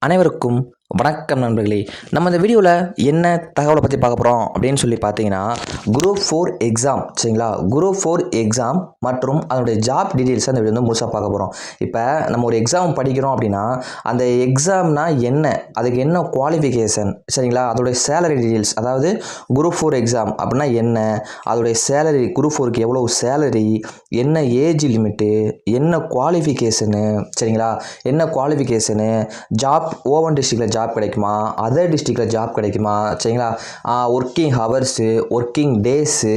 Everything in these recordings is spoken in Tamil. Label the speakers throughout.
Speaker 1: அனைவருக்கும் வணக்கம் நண்பர்களே. நம்ம இந்த வீடியோவில் என்ன தகவலை பற்றி பார்க்க போகிறோம் அப்படின்னு சொல்லி பார்த்தீங்கன்னா, குரூப் 4 எக்ஸாம் சரிங்களா. குரூப் 4 எக்ஸாம் மற்றும் அதனுடைய ஜாப் டீட்டெயில்ஸை அந்த வீடியோ வந்து முழுசாக பார்க்க போகிறோம். இப்போ நம்ம ஒரு எக்ஸாம் படிக்கிறோம் அப்படின்னா அந்த எக்ஸாம்னா என்ன, அதுக்கு என்ன குவாலிஃபிகேஷன் சரிங்களா, அதோடைய சேலரி டீட்டெயில்ஸ், அதாவது குரூப் 4 எக்ஸாம் அப்படின்னா என்ன, அதோடைய சேலரி, குரூப் 4க்கு எவ்வளோ சேலரி, என்ன ஏஜ் லிமிட்டு, என்ன குவாலிஃபிகேஷனு சரிங்களா, என்ன குவாலிஃபிகேஷனு, ஜாப் ஓவன் டிஸ்ட்ரிக்டில் ஜாப் கிடைக்குமா, அதர் டிஸ்ட்ரிக்டில் ஜாப் கிடைக்குமா சரிங்களா, ஒர்க்கிங் ஹவர்ஸு, ஒர்க்கிங் டேஸு,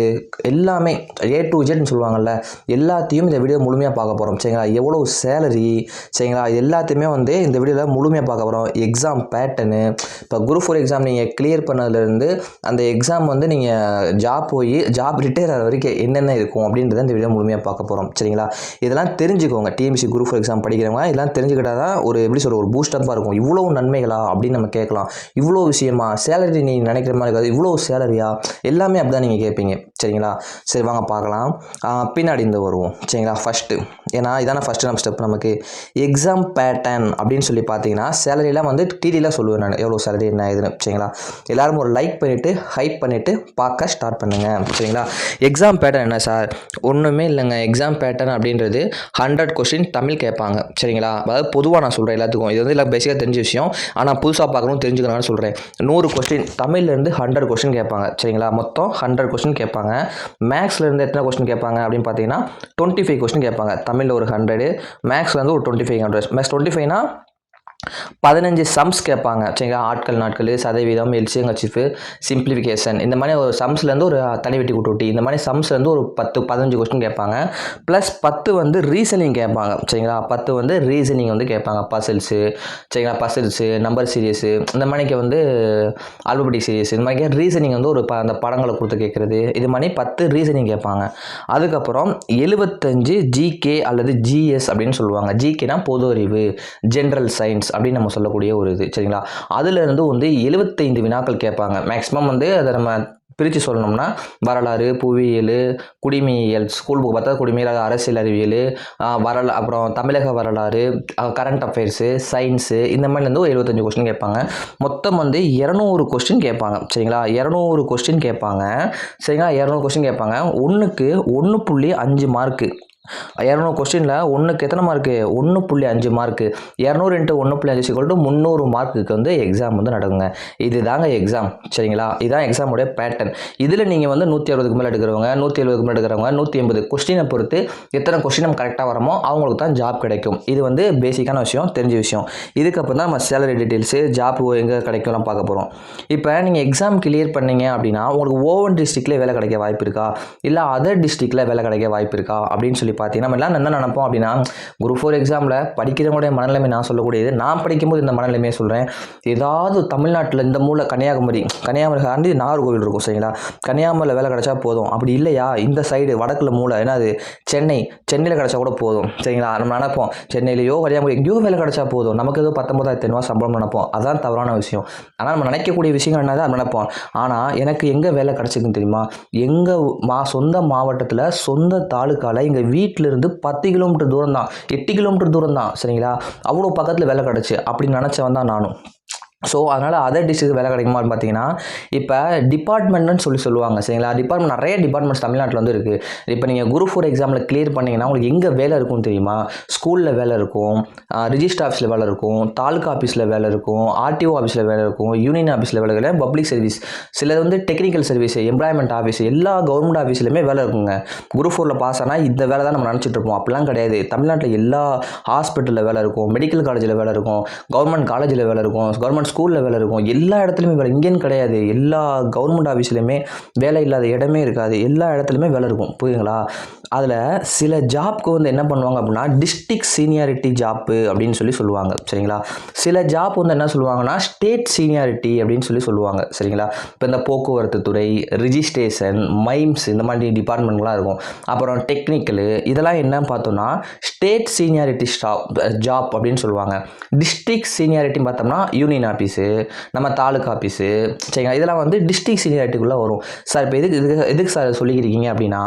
Speaker 1: எல்லாமே A to Z சொல்லுவாங்கள்ல, எல்லாத்தையும் இந்த வீடியோ முழுமையாக பார்க்க போகிறோம் சரிங்களா. எவ்வளோ சேலரி சரிங்களா, இது எல்லாத்தையுமே வந்து இந்த வீடியோவில் முழுமையாக பார்க்க போகிறோம். எக்ஸாம் பேட்டர்னு, இப்போ குரூப் 4 எக்ஸாம் நீங்கள் கிளியர் பண்ணதுலேருந்து அந்த எக்ஸாம் வந்து நீங்கள் ஜாப் ரிட்டையர் ஆகிற வரைக்கும் என்னென்ன இருக்கும் அப்படின்றத இந்த வீடியோ முழுமையாக பார்க்க போகிறோம் சரிங்களா. இதெல்லாம் தெரிஞ்சுக்கோங்க. டிஎன்பிஎஸ்சி குரூப் 4 எக்ஸாம் படிக்கிறவங்க இதெல்லாம் தெரிஞ்சுக்கிட்டால் தான் ஒரு எப்படி சொல்கிற ஒரு பூஸ்டப்பாக இருக்கும். இவ்வளோ நன்மைகளா அப்படின்னு நம்ம கேட்கலாம். இவ்வளோ விஷயமா, சேலரி நீங்கள் நினைக்கிற மாதிரி இருக்காது, இவ்வளோ சேலரியா, எல்லாமே அப்படி தான் நீங்கள் கேட்பீங்க சரிங்களா. சரி வாங்க பார்க்கலாம். பின்னாடி இந்த வருவோம் சரிங்களா. ஃபஸ்ட்டு ஏன்னா இதான ஃபஸ்ட்டு நம்ம ஸ்டெப். நமக்கு எக்ஸாம் பேட்டர்ன் அப்படின்னு சொல்லி பார்த்தீங்கன்னா சேலரிலாம் வந்து டீட்டெயிலாக சொல்லுவேன் நான், எவ்வளோ சேலரி என்ன இதுன்னு சரிங்களா. எல்லாரும் ஒரு லைக் பண்ணிவிட்டு ஹைப் பண்ணிவிட்டு பார்க்க ஸ்டார்ட் பண்ணுங்கள் சரிங்களா. எக்ஸாம் பேட்டர்ன் என்ன சார், ஒன்றுமே இல்லைங்க. எக்ஸாம் பேட்டர்ன் அப்படின்றது 100 கொஸ்டின் தமிழ் கேட்பாங்க சரிங்களா. அதாவது பொதுவாக நான் சொல்கிறேன் எல்லாத்துக்கும், இது வந்து எல்லாம் பேசிக்காக தெரிஞ்ச விஷயம், ஆனால் புதுசாக பார்க்கணும் தெரிஞ்சுக்கணும்னு சொல்கிறேன். 100 கொஸ்டின் தமிழ்லேருந்து 100 கொஸ்டின் கேட்பாங்க சரிங்களா. மொத்தம் 100 கொஸ்டின் கேட்பாங்க. மேக்ஸ்லேருந்து எத்தனை கொஸ்டின் கேட்பாங்க அப்படின்னு பார்த்தீங்கன்னா 25 கொஸ்டின் கேட்பாங்க. தமிழில் ஒரு 100, மேக்ஸ்லேருந்து ஒரு 25. மேக்ஸ் 25னா 15 சம்ஸ் கேட்பாங்க சரிங்களா. ஆட்கள், நாட்கள், சதவீதம், எல்சிஎம், ஹெச்சிஎஃப், சிம்பிளிஃபிகேஷன், இந்த மாதிரி ஒரு சம்ஸ்லேருந்து ஒரு தனி வெட்டி கூட்டுவட்டி, இந்த மாதிரி சம்ஸ்லேருந்து ஒரு 10-15 கொஸ்டின் கேட்பாங்க. ப்ளஸ் 10 வந்து ரீசனிங் கேட்பாங்க சரிங்களா. 10 வந்து ரீசனிங் வந்து கேட்பாங்க. பசில்ஸு சரிங்களா, பசில்ஸு, நம்பர் சீரியஸு, இந்த மாதிரிக்கு வந்து ஆல்பபெட்டிக் சீரியஸ், இந்த மாதிரி ரீசனிங் வந்து ஒரு அந்த படங்களை கொடுத்து கேட்குறது, இது மாதிரி 10 ரீசனிங் கேட்பாங்க. அதுக்கப்புறம் 75 ஜிகே அல்லது ஜிஎஸ் அப்படின்னு சொல்லுவாங்க. ஜிகேனா பொது அறிவு, ஜென்ரல் சயின்ஸ் அப்படின்னு நம்ம சொல்லக்கூடிய ஒரு இது சரிங்களா. அதுலேருந்து வந்து 75 வினாக்கள் கேட்பாங்க. மேக்ஸிமம் வந்து அதை நம்ம பிரித்து சொல்லணும்னா வரலாறு, புவியியல், குடிமையியல், ஸ்கூல் புக் பார்த்தா குடிமையியல், அரசியல் அறிவியல், அப்புறம் தமிழக வரலாறு, கரண்ட் அஃபேர்ஸு, சயின்ஸு, இந்த மாதிரிலேருந்து ஒரு 75 கொஸ்டின் கேட்பாங்க. மொத்தம் வந்து 200 கொஸ்டின் கேட்பாங்க சரிங்களா. 200 கொஸ்டின் கேட்பாங்க சரிங்களா. 200 கொஸ்டின் கேட்பாங்க. ஒன்றுக்கு 1.5 மார்க்கு. 200 கொஸ்டினில் ஒன்றுக்கு எத்தனை மார்க்கு, 1.5 மார்க்கு. 200 × 1.5 = 300 மார்க்குக்கு வந்து எக்ஸாம் வந்து நடக்குங்க. இது தாங்க எக்ஸாம் சரிங்களா. இதுதான் எக்ஸாமுடைய பேட்டர்ன். இதில் நீங்கள் வந்து 160க்கு மேலே எடுக்கிறவங்க, 170க்கு மேலே எடுக்கிறவங்க, 180 கொஸ்டினை பொறுத்து எத்தனை கொஸ்டின் நம்ம கரெக்டாக வரமோ அவங்களுக்கு தான் ஜாப் கிடைக்கும். இது வந்து பேசிக்கான விஷயம், தெரிஞ்ச விஷயம். இதுக்கப்புறம் தான் நம்ம சேலரி டீட்டெயில்ஸு, ஜாப் எங்கே கிடைக்கும்லாம் பார்க்க போகிறோம். இப்போ நீங்கள் எக்ஸாம் கிளியர் பண்ணீங்க அப்படின்னா உங்களுக்கு ஓவன் டிஸ்ட்ரிக்ட்லேயே வேலை கிடைக்க வாய்ப்பு இருக்கா, இல்லை அதர் டிஸ்ட்ரிக்டில் வேலை கிடைக்க வாய்ப்பு இருக்கா அப்படின்னு சொல்லி பார்த்தீங்கன்னா நம்ம எல்லாம் என்ன நினைப்போம் அப்படின்னா, குரூப் 4 எக்ஸாமில் படிக்கிறவங்களுடைய மனநிலைமை நான் சொல்லக்கூடியது, நான் படிக்கும்போது இந்த மனநிலைமையை சொல்கிறேன். ஏதாவது தமிழ்நாட்டில் இந்த மூலை கன்னியாகுமரி தாண்டி நாகர்கோவில் இருக்கும் சரிங்களா. கன்னியாகுமரியில் வேலை கிடைச்சா போதும். அப்படி இல்லையா இந்த சைடு வடக்கில் மூலை என்னது சென்னையில் கிடைச்சா கூட போதும் சரிங்களா. நம்ம நினைப்போம் சென்னையிலையோ கன்னியாகுமரி எங்கேயோ வேலை கிடைச்சா போதும், நமக்கு ஏதோ 19,500 சம்பளம் நினைப்போம். அதான் தவறான விஷயம். ஆனால் நம்ம நினைக்கக்கூடிய விஷயங்கள் என்னது அது நினைப்போம். ஆனால் எனக்கு எங்கே வேலை கிடைச்சிருக்குன்னு தெரியுமா, எங்கள் சொந்த மாவட்டத்தில், சொந்த தாலுக்காவில், எங்கள் வீட்டிலிருந்து 10 கிலோமீட்டர் தூரம் தான், 8 கிலோமீட்டர் தூரம் தான் சரிங்களா. அவ்வளோ பக்கத்தில் வேலை கிடச்சி அப்படின்னு நினச்சவன் தான் நானும். ஸோ அதனால் அதர் டிஸ்ட்ரிக்ட் வேலை கிடைக்குமான்னு பார்த்தீங்கன்னா, இப்போ டிபார்ட்மெண்ட்னு சொல்லுவாங்க சரிங்களா. நிறைய டிபார்ட்மெண்ட்ஸ் தமிழ்நாட்டில் வந்து இருக்குது. இப்போ நீங்கள் குரூப் 4 எக்ஸாமில் கிளியர் பண்ணிங்கன்னா உங்களுக்கு எங்கே வேலை இருக்கும்னு தெரியுமா, ஸ்கூலில் வேலை இருக்கும், ரிஜிஸ்டர் ஆஃபீஸில் வேலை இருக்கும், தாலுக்கா ஆஃபீஸில் வேலை இருக்கும், ஆர்டிஓ ஆஃபீஸில் வேலை இருக்கும், யூனியன் ஆஃபீஸில் வேலை இருக்கும், பப்ளிக் சர்வீஸ், சிலது வந்து டெக்னிக்கல் சர்வீஸ், எம்ப்ளாய்மெண்ட் ஆஃபீஸ், எல்லா கவர்மெண்ட் ஆஃபீஸ்லையுமே வேலை இருக்குங்க. குரூப் 4ல் பாஸ் ஆனால் இந்த வேலை தான் நம்ம நினச்சிட்டு இருப்போம். அப்படிலாம் கிடையாது. தமிழ்நாட்டில் எல்லா ஹாஸ்பிட்டலில் வேலை இருக்கும், மெடிக்கல் காலேஜில் வேலை இருக்கும், கவர்மெண்ட் காலேஜில் வேலை இருக்கும், கவர்மெண்ட் ஸ்கூலில் வேலை இருக்கும், எல்லா இடத்துலையுமே வேலை. இங்கேன்னு கிடையாது, எல்லா கவர்மெண்ட் ஆஃபீஸ்லையுமே வேலை இல்லாத இடமே இருக்காது, எல்லா இடத்துலையுமே வேலை இருக்கும். புரியுதுங்களா. அதில் சில ஜாப்க்கு வந்து என்ன பண்ணுவாங்க அப்படின்னா டிஸ்ட்ரிக்ட் சீனியாரிட்டி ஜாப்பு அப்படின்னு சொல்லுவாங்க சரிங்களா. சில ஜாப் வந்து என்ன சொல்லுவாங்கன்னா ஸ்டேட் சீனியாரிட்டி அப்படின்னு சொல்லுவாங்க சரிங்களா. இப்போ இந்த போக்குவரத்து துறை, ரிஜிஸ்ட்ரேஷன், மைம்ஸ், இந்த மாதிரி டிபார்ட்மெண்ட்லாம் இருக்கும். அப்புறம் டெக்னிக்கலு, இதெல்லாம் என்னன்னு பார்த்தோம்னா ஸ்டேட் சீனியாரிட்டி ஜாப் அப்படின்னு சொல்லுவாங்க. டிஸ்ட்ரிக்ட் சீனியாரிட்டி பார்த்தோம்னா யூனியன் ஆஃபீஸு, நம்ம தாலுக்கா ஆஃபீஸு சரிங்களா. இதெல்லாம் வந்து டிஸ்ட்ரிக்ட் சீனியாரிட்டிக்குள்ளே வரும். சார் இப்போ எதுக்கு சார் சொல்லிக்கிறீங்க அப்படின்னா,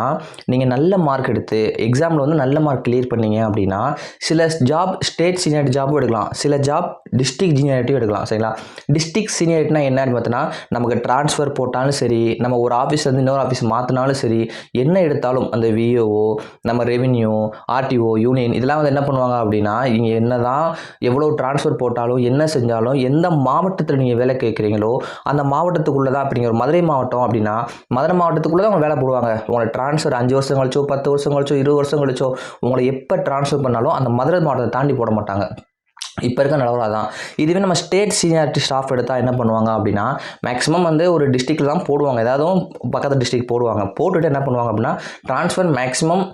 Speaker 1: நீங்கள் நல்ல மார்க் எடுத்து எக்ஸாமில் வந்து நல்ல மார்க் கிளியர் பண்ணீங்க அப்படின்னா சில ஜாப் ஸ்டேட் சீனியாரிட்டி ஜாப்பும் எடுக்கலாம், சில ஜாப் டிஸ்ட்ரிக்ட் சீனியாரிட்டியும் எடுக்கலாம். சரிங்களா? டிஸ்ட்ரிக்ட் சீனியாரிட்டினா என்னன்னு பார்த்தோன்னா நமக்கு ட்ரான்ஸ்ஃபர் போட்டாலும் சரி, நம்ம ஒரு ஆஃபீஸ்லேருந்து இன்னொரு ஆஃபீஸ் மாற்றினாலும் சரி, என்ன எடுத்தாலும் அந்த விஓஓ, நம்ம ரெவென்யூ, ஆர்டிஓ, யூனியன் இதெல்லாம் வந்து என்ன பண்ணுவாங்க அப்படின்னா, இங்கே என்ன தான் எவ்வளோ ட்ரான்ஸ்ஃபர் போட்டாலும் என்ன செஞ்சாலும் எந்த மாவட்டத்தில் நீங்கள் வேலை கேட்குறீங்களோ அந்த மாவட்டத்துக்குள்ளே தான். இப்போ நீங்கள் ஒரு மதுரை மாவட்டம் அப்படின்னா மதுரை மாவட்டத்துக்குள்ளே தான் அவங்க வேலை போடுவாங்க. உங்களை ட்ரான்ஸ்ஃபர் 5 வருஷம் கழிச்சோ 10 வருஷம் கழிச்சோ 20 வருஷம் கழிச்சோ உங்களை எப்போ ட்ரான்ஸ்ஃபர் பண்ணாலும் அந்த மதுரை மாவட்டத்தை தாண்டி போட மாட்டாங்க. இப்போ இருக்க நிலவரம் தான். இதுவே நம்ம ஸ்டேட் சீனியாரிட்டி ஸ்டாஃப் எடுத்தால் என்ன பண்ணுவாங்க அப்படின்னா, மேக்ஸிமம் வந்து ஒரு டிஸ்ட்ரிக்டில் தான் போடுவாங்க, ஏதாவது பக்கத்து டிஸ்ட்ரிக்ட் போடுவாங்க. போட்டுட்டு என்ன பண்ணுவாங்க அப்படின்னா ட்ரான்ஸ்ஃபர் மேக்ஸிமம்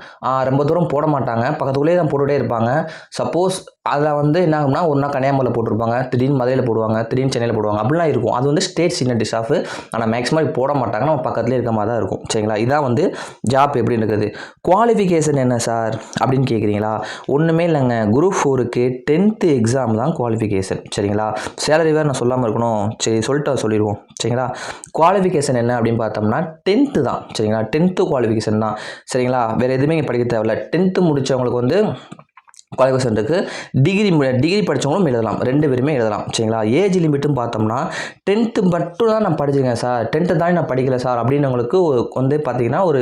Speaker 1: ரொம்ப தூரம் போட மாட்டாங்க, பக்கத்துக்குள்ளேயே தான் போட்டுகிட்டே இருப்பாங்க. சப்போஸ் அதில் வந்து என்ன ஆகும்னா ஒரு நாள் கன்னியாகுமரியில் போட்டிருப்பாங்க, திடீர்னு மதுரையில் போடுவாங்க, திடீர்னு சென்னையில் போடுவாங்க, அப்படிலாம் இருக்கும். அது வந்து ஸ்டேட் சீனியாரிட்டி ஸ்டாஃப். ஆனால் மேக்ஸிமம் போட மாட்டாங்க, நம்ம பக்கத்துலேயே இருக்க மாதிரி தான் இருக்கும். சரிங்களா? இதான் வந்து ஜாப் எப்படி இருக்குது. குவாலிஃபிகேஷன் என்ன சார் அப்படின்னு கேட்குறீங்களா? ஒன்றுமே இல்லைங்க. குரூப் 4க்கு 10th எக்ஸாம் தான் குவாலிஃபிகேஷன். சரிங்களா? சேலரி வேறு நான் சொல்லாமல் இருக்கணும், சரி சொல்லிட்டு சொல்லிடுவோம். சரிங்களா? குவாலிஃபிகேஷன் என்ன அப்படின்னு பார்த்தோம்னா 10th தான். சரிங்களா? 10th குவாலிஃபிகேஷன் தான். சரிங்களா? வேறு எதுவுமே இங்கே படிக்க தேவையில்ல. 10th முடித்தவங்களுக்கு வந்து குவாலிஃபிகேஷன் இருக்குது. டிகிரி படித்தவங்களும் எழுதலாம், 2 பேருமே எழுதலாம். சரிங்களா? ஏஜ் லிமிட்டும் பார்த்தோம்னா 10th மட்டும் தான் நான் படிச்சிருக்கேன் சார், 10th தான் நான் படிக்கல சார் அப்படின்னவங்களுக்கு வந்து பார்த்தீங்கன்னா ஒரு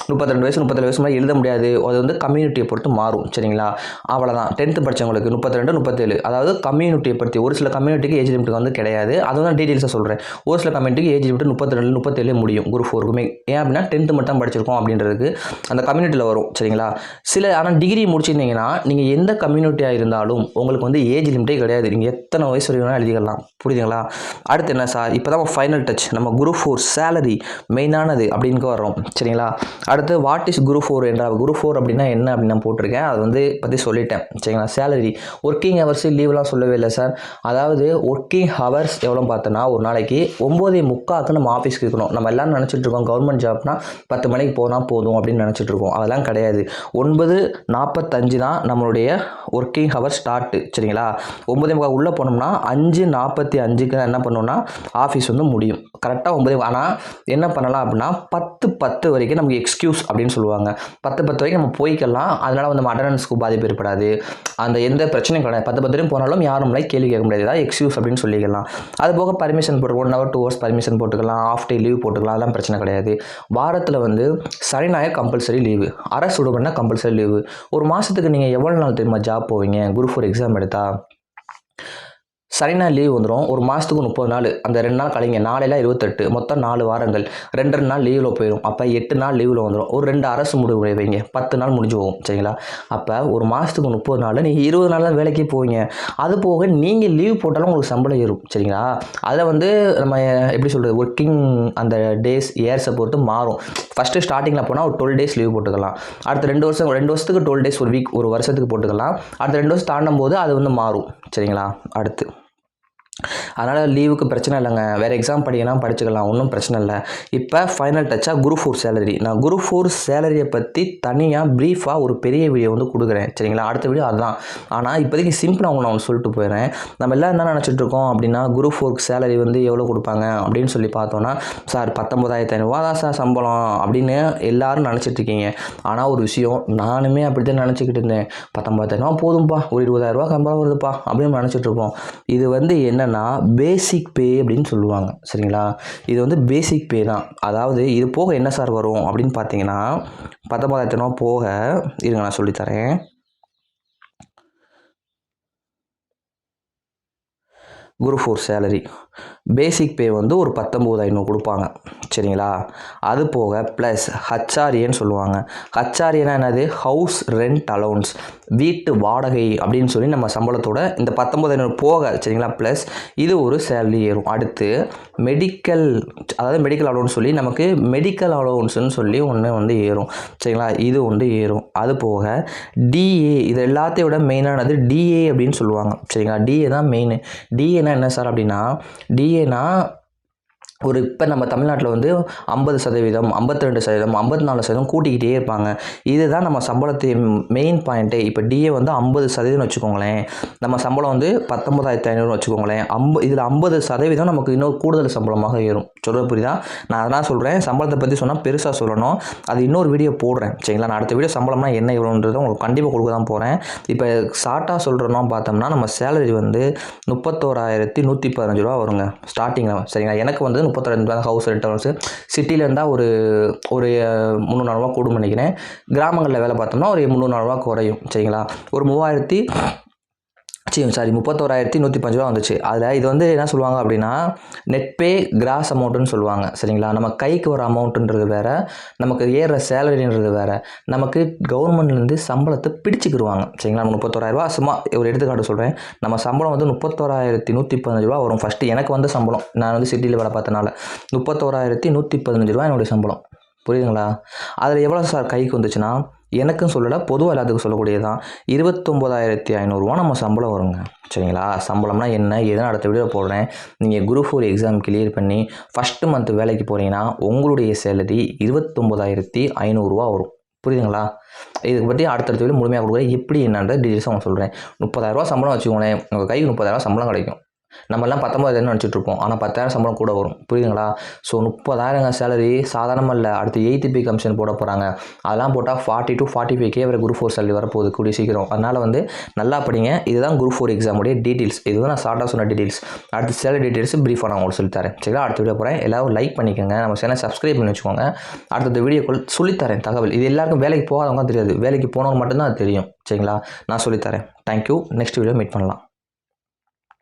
Speaker 1: 32 வயசு 37 வயசு மாதிரி எழுத முடியாது. அது வந்து கம்யூனிட்டியை பொறுத்து மாறும். சரிங்களா? அவ்வளோதான். 10th படித்தவங்களுக்கு 32 37, அதாவது கம்யூனிட்டியை பற்றி. ஒரு சில கம்யூனிட்டிக்கு ஏஜ் லிமிட் வந்து கிடையாது, அதுதான் டீட்டெயில்ஸாக சொல்கிறேன். ஒரு சில கம்யூனிட்டிக்கு ஏஜ் லிமிட் 32 37 முடியும் குரூப் 4க்குமே. ஏன் அப்படின்னா 10th மட்டும் தான் படிச்சிருக்கோம் அப்படின்றதுக்கு அந்த கம்யூனிட்டியில் வரும். சரிங்களா? ஆனால் டிகிரி முடிச்சிருந்தீங்கன்னா நீங்கள் எந்த கம்யூனிட்டியாக இருந்தாலும் உங்களுக்கு வந்து ஏஜ் லிமிட்டே கிடையாது, நீங்கள் எத்தனை வயசு வரைக்கும் எழுதிக்கலாம். புரியுதுங்களா? அடுத்து என்ன சார், இப்போ தான் ஃபைனல் டச், நம்ம குரூப் 4 சேலரி மெயினானது அப்படின்னு வரோம். சரிங்களா? அடுத்து வாட் இஸ் குரூப் 4 என்றால், குரூப் 4 அப்படின்னா என்ன அப்படின்னு நான் போட்டிருக்கேன், அது வந்து பற்றி சொல்லிட்டேன். சரிங்களா? சேலரி, ஒர்க்கிங் ஹவர்ஸ், லீவ்லாம் சொல்லவே இல்லை சார். அதாவது ஒர்க்கிங் ஹவர்ஸ் எவ்வளோ பார்த்தோன்னா ஒரு நாளைக்கு 9:45 நம்ம ஆஃபீஸ்க்கு இருக்கணும். நம்ம எல்லோரும் நினச்சிட்டு இருக்கோம் கவர்மெண்ட் ஜாப்னா 10 மணிக்கு போனால் போதும் அப்படின்னு நினச்சிட்டு இருக்கோம். அதெல்லாம் கிடையாது. 9:45 தான் நம்மளுடைய ஒர்க்கிங் ஹவர் ஸ்டார்ட்டு. சரிங்களா? 9:45 உள்ளே போனோம்னா 5:45க்கு என்ன பண்ணோம்னா ஆஃபீஸ் வந்து முடியும் கரெக்டாக 9. ஆனால் என்ன பண்ணலாம் அப்படின்னா 10:10 வரைக்கும் நமக்கு எக்ஸ்கியூஸ் அப்படின்னு சொல்லுவாங்க. 10:10 வரைக்கும் நம்ம போய்க்கலாம். அதனால் வந்து நம்ம அட்டண்டன்ஸ்க்கு பாதிப்பு ஏற்படாது, அந்த எந்த பிரச்சனையும் கிடையாது. 10:10 வரைக்கும் போனாலும் யாரும் கேள்வி கேட்க முடியாது, ஏதாவது எக்ஸ்கியூஸ் அப்படின்னு சொல்லிக்கலாம். அது போக பர்மிஷன் போட்டு 1 hour 2 hours பர்மிஷன் போட்டுக்கலாம், ஆஃப் டே லீவ் போட்டுக்கலாம், அதெல்லாம் பிரச்சனை கிடையாது. வாரத்தில் வந்து சனி ஞாயிறு கம்பல்சரி லீவு, அரசு விடுமுறைனா கம்பல்சரி லீவு. ஒரு மாதத்துக்கு நீங்கள் எவ்வளோ நாள் தெரியுமா ஜாப் போவீங்க குரூப் 4 எக்ஸாம் எடுத்தா? சனி நாள் லீவ் வந்துடும். ஒரு மாதத்துக்கு 30 நாள், அந்த 2 நாள் கழிங்க, 4 28, மொத்தம் 4 வாரங்கள், 2 நாள் லீவில் போயிடும். அப்போ 8 நாள் லீவில் வந்துடும். ஒரு 2 அரசு முடிவு வைங்க, 10 நாள் முடிஞ்சு போகும். சரிங்களா? அப்போ ஒரு மாதத்துக்கு 30 நாள், நீங்கள் 20 நாள் தான் வேலைக்கே போவீங்க. அது போக நீங்கள் லீவ் போட்டாலும் உங்களுக்கு சம்பளம் ஏறும். சரிங்களா? அதில் வந்து நம்ம எப்படி சொல்கிறது, ஒர்க்கிங் அந்த டேஸ் இயர்ஸை பொறுத்து மாறும். ஃபஸ்ட்டு ஸ்டார்டிங்கில் போனால் ஒரு 12 days லீவ் போட்டுக்கலாம். அடுத்த 2 வருஷத்துக்கு 12 days, ஒரு வீக், ஒரு வருஷத்துக்கு போட்டுக்கலாம். அடுத்த 2 வருஷம் தாண்டும் போது அது வந்து மாறும். சரிங்களா? அடுத்து அதனால் லீவுக்கு பிரச்சனை இல்லைங்க, வேறு எக்ஸாம் படிக்கலாம், படிச்சுக்கலாம், ஒன்றும் பிரச்சனை இல்லை. இப்போ ஃபைனல் டச்சாக குரூப் 4 சேலரி. நான் குரூப் 4 சேலரியை பற்றி தனியாக ப்ரீஃபாக ஒரு பெரிய வீடியோ வந்து கொடுக்குறேன். சரிங்களா? அடுத்த வீடியோ அதுதான். ஆனால் இப்போதைக்கு சிம்பிளாக நான் சொல்லிட்டு போயிடுறேன். நம்ம எல்லாம் என்ன நினச்சிட்ருக்கோம் அப்படின்னா குரூப் 4 சேலரி வந்து எவ்வளோ கொடுப்பாங்க அப்படின்னு சொல்லி பார்த்தோன்னா, சார் 19,500 தான் சார் சம்பளம் அப்படின்னு எல்லோரும் நினச்சிட்ருக்கீங்க. ஆனால் ஒரு விஷயம், நானுமே அப்படி தான் நினச்சிக்கிட்டு இருந்தேன். 19,500 போதும்பா, ஒரு 20,000 சம்பளம் வருதுப்பா அப்படின்னு நினச்சிட்ருப்போம். இது வந்து என்னன்னா பேசிக் பே அப்படின்னு சொல்லுவாங்க. சரிங்களா? இது வந்து பேசிக் பே தான். அதாவது இது போக என்ன சார் வரும் அப்படின்னு பார்த்தீங்கன்னா 19,500 போக, இருங்க நான் சொல்லித்தரேன். குரூப் 4 சேலரி பேசிக் பே வந்து ஒரு 19,500 கொடுப்பாங்க. சரிங்களா? அது போக ப்ளஸ் ஹச்ஆர்ஏன்னு சொல்லுவாங்க. ஹச்ஆர்ஏனா என்னது, ஹவுஸ் ரெண்ட் அலவுன்ஸ், வீட்டு வாடகை அப்படின்னு சொல்லி நம்ம சம்பளத்தோட இந்த 19,500 போக, சரிங்களா, ப்ளஸ் இது ஒரு சேலரி ஏறும். அடுத்து மெடிக்கல், அதாவது மெடிக்கல் அலவுன்ஸ் சொல்லி நமக்கு மெடிக்கல் அலவுன்ஸ்னு சொல்லி ஒன்று வந்து ஏறும். சரிங்களா? இது ஒன்று ஏறும். அது போக டிஏ, இது எல்லாத்தையும் விட மெயினானது டிஏ அப்படின்னு சொல்லுவாங்க. சரிங்களா? டிஏ தான் மெயின். டிஏனா என்ன சார் அப்படின்னா, டிஏனா ஒரு இப்போ நம்ம தமிழ்நாட்டில் வந்து 50%, 52%, 54% கூட்டிக்கிட்டே இருப்பாங்க. இதுதான் நம்ம சம்பளத்தை மெயின் பாயிண்ட்டே. இப்போ டிஏ வந்து 50% வச்சுக்கோங்களேன், நம்ம சம்பளம் வந்து 19,500 வச்சுக்கோங்களேன். இதில் 50% நமக்கு இன்னும் கூடுதல் சம்பளமாக ஏறும். சொல்ல புரியுதா? நான் அதெல்லாம் சொல்கிறேன், சம்பளத்தை பற்றி சொன்னால் பெருசாக சொல்லணும், அது இன்னொரு வீடியோ போடுறேன் சரிங்களா. நான் அடுத்த வீடியோ சம்பளம்னா என்ன எவ்வளோன்றதை உங்களுக்கு கண்டிப்பாக கொடுக்க தான் போகிறேன். இப்போ ஷார்ட்டாக சொல்கிறோன்னா பார்த்தோம்னா நம்ம சேலரி வந்து 31,115 ரூபா வருங்க ஸ்டார்டிங்கில் சரிங்களா. எனக்கு வந்து 32 ஹவுஸ் ரெண்ட் ஹவுஸ் சிட்டியில் இருந்தால் ஒரு ஒரு 300 ரூபா கூடும் நினைக்கிறேன். கிராமங்களில் வேலை பார்த்தோம்னா ஒரு 300 ரூபா குறையும் சரிங்களா. ஒரு 31,115 ரூபா வந்துச்சு. அதில் இது வந்து என்ன சொல்லுவாங்க அப்படின்னா நெட் பே கிராஸ் அமௌண்ட்டுன்னு சொல்லுவாங்க சரிங்களா. நம்ம கைக்கு வர அமௌண்ட்டுன்றது வேறு, நமக்கு ஏறுற சேலரின்றது வேறு. நமக்கு கவர்மெண்ட்லேருந்து சம்பளத்தை பிடிச்சிக்கிடுவாங்க சரிங்களா. 31,000 ரூபா சும்மா ஒரு எடுத்துக்காட்டு சொல்கிறேன். நம்ம சம்பளம் வந்து 31,115 ரூபா வரும். ஃபஸ்ட்டு எனக்கு வந்து சம்பளம், நான் வந்து சிட்டியில் வேலை பார்த்தனால 31,115 ரூபா என்னுடைய சம்பளம். புரியுதுங்களா? அதில் எவ்வளோ சார் கைக்கு வந்துச்சுன்னா, எனக்கும் சொல்லலை, பொதுவாக எல்லாத்துக்கும் சொல்லக்கூடியது தான், 29,500 ரூபா நம்ம சம்பளம் வருங்க சரிங்களா. சம்பளம்னா என்ன ஏதுன்னு அடுத்த வீடியோ போடுறேன். நீங்கள் குரூப் 4 எக்ஸாம் கிளியர் பண்ணி ஃபஸ்ட்டு மந்த் வேலைக்கு போகிறீங்கன்னா உங்களுடைய சேலரி 29,500 ரூபா வரும். புரியுதுங்களா? இதுக்கு பற்றி அடுத்தடுத்த வீடியோ முழுமையாக கொடுக்குறேன். எப்படி என்னன்ற டீட்டெயில்ஸாக உங்களுக்கு சொல்கிறேன். 30,000 ரூபா சம்பளம் வச்சுக்கோங்களேன், உங்கள் கைக்கு 30,000 ரூபா சம்பளம் கிடைக்கும். நம்மலாம் 19,000 நினச்சிட்டு இருப்போம், ஆனால் 10,000 சம்பளம் கூட வரும். புரியுதுங்களா? ஸோ 30,000 சேலரி சாதாரணமாக இல்லை. அடுத்து 8th பே கமிஷன் போட போகிறாங்க. அதெல்லாம் போட்டால் 40 to 45K வரை குரூப் 4 சேலரி வரப்போகுது கூடிய சீக்கிரம். அதனால் வந்து நல்லா படிங்க. இதுதான் குரூப் 4 எக்ஸாமுடைய டீட்டெயில்ஸ். இதுதான் நான் ஷார்ட்டாக சொன்ன டீட்டெயில்ஸ். அடுத்து சேலரி டீட்டெயில்ஸ் ப்ரீஃபாக நான் உங்களுக்கு சொல்லித்தரேன் சரிங்களா. அடுத்த வீடியோ போகிறேன். எல்லாரும் லைக் பண்ணிக்கோங்க, நம்ம சேனல் சப்ஸ்கிரைப் பண்ணி வச்சுக்கோங்க. அடுத்த வீடியோக்குள் சொல்லித்தரேன் தகவல். இது எல்லாருக்கும் வேலைக்கு போகாதவங்க தெரியாது, வேலைக்கு போனவங்க மட்டும்தான் அது தெரியும் சரிங்களா. நான் சொல்லித்தரேன். தேங்க்யூ. நெக்ஸ்ட் வீடியோ மீட் பண்ணலாம்.